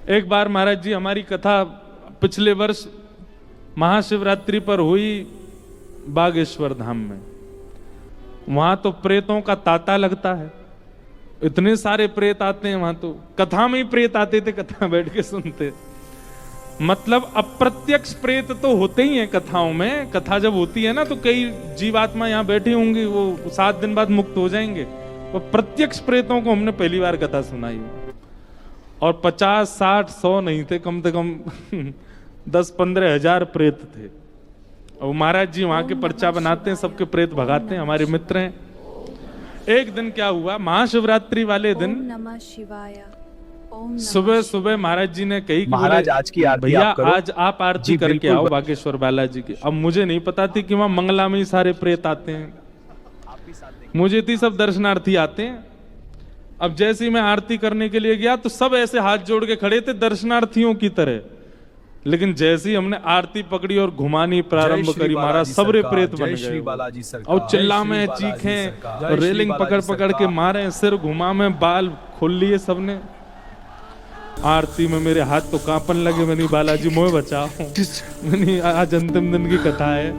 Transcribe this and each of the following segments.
एक बार महाराज जी हमारी कथा पिछले वर्ष महाशिवरात्रि पर हुई बागेश्वर धाम में। वहां तो प्रेतों का तांता लगता है, इतने सारे प्रेत आते हैं वहां, तो कथा में ही प्रेत आते थे, कथा बैठ के सुनते। मतलब अप्रत्यक्ष प्रेत तो होते ही हैं कथाओं में। कथा जब होती है ना तो कई जीवात्मा यहाँ बैठी होंगी, वो 7 दिन बाद मुक्त हो जाएंगे। तो प्रत्यक्ष प्रेतों को हमने पहली बार कथा सुनाई, और 50, 60, 100 नहीं थे, कम से कम 10-15 हजार प्रेत थे। और महाराज जी वहां के पर्चा बनाते हैं, सबके प्रेत भगाते हैं, हमारे मित्र हैं। एक दिन क्या हुआ, महाशिवरात्रि वाले दिन नमः शिवाय, सुबह सुबह महाराज जी ने कही कि महाराज आज की आरती भैया आप करो। आज आप आरती करके आओ बागेश्वर बालाजी की। अब मुझे नहीं पता थी कि वहां मंगला में ही सारे प्रेत आते हैं, मुझे थी सब दर्शनार्थी आते हैं। अब जैसे ही मैं आरती करने के लिए गया तो सब ऐसे हाथ जोड़ के खड़े थे दर्शनार्थियों की तरह, लेकिन जैसे ही हमने आरती पकड़ी और घुमानी प्रारंभ करी, महाराज सबरे प्रेत बन गए। और चिल्ला में चीखें और रेलिंग पकड़ पकड़ के मारे, सिर घुमा में, बाल खोल लिए सबने। आरती में मेरे हाथ तो कांपन लगे, मैंने बालाजी मोह बचाओ, मैंने आज अंतिम दिन की कथा है।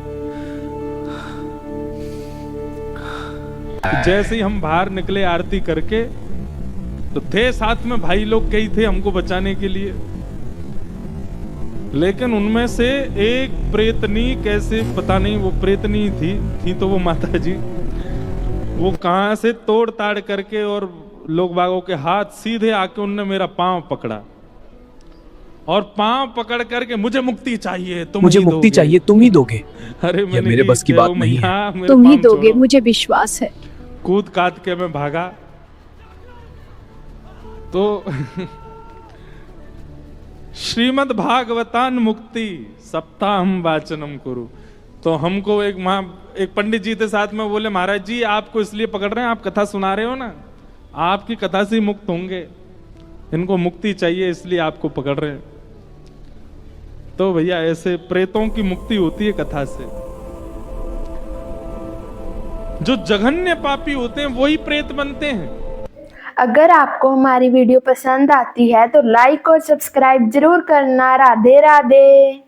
जैसे ही हम बाहर निकले आरती करके, तो थे साथ में भाई लोग कई थे हमको बचाने के लिए, लेकिन उनमें से एक प्रेतनी, कैसे पता नहीं वो प्रेतनी थी तो वो माता जी, वो कहां से तोड़ ताड़ करके और लोग बागों के हाथ सीधे आके उनने मेरा पांव पकड़ा, और पांव पकड़ करके मुझे मुक्ति चाहिए, मुझे मुक्ति चाहिए, तुम ही दोगे। अरे ये मेरे बस की बात नहीं है, तुम ही दोगे, मुझे विश्वास है। कूद काट के मैं भागा तो श्रीमद् भागवतान मुक्ति सप्ताहम वाचनम कुरु। तो हमको एक पंडित जी थे साथ में, बोले महाराज जी आपको इसलिए पकड़ रहे हैं, आप कथा सुना रहे हो ना, आपकी कथा से ही मुक्त होंगे, इनको मुक्ति चाहिए इसलिए आपको पकड़ रहे हैं। तो भैया ऐसे प्रेतों की मुक्ति होती है कथा से। जो जघन्य पापी होते हैं वही प्रेत बनते हैं। अगर आपको हमारी वीडियो पसंद आती है तो लाइक और सब्सक्राइब जरूर करना। राधे राधे।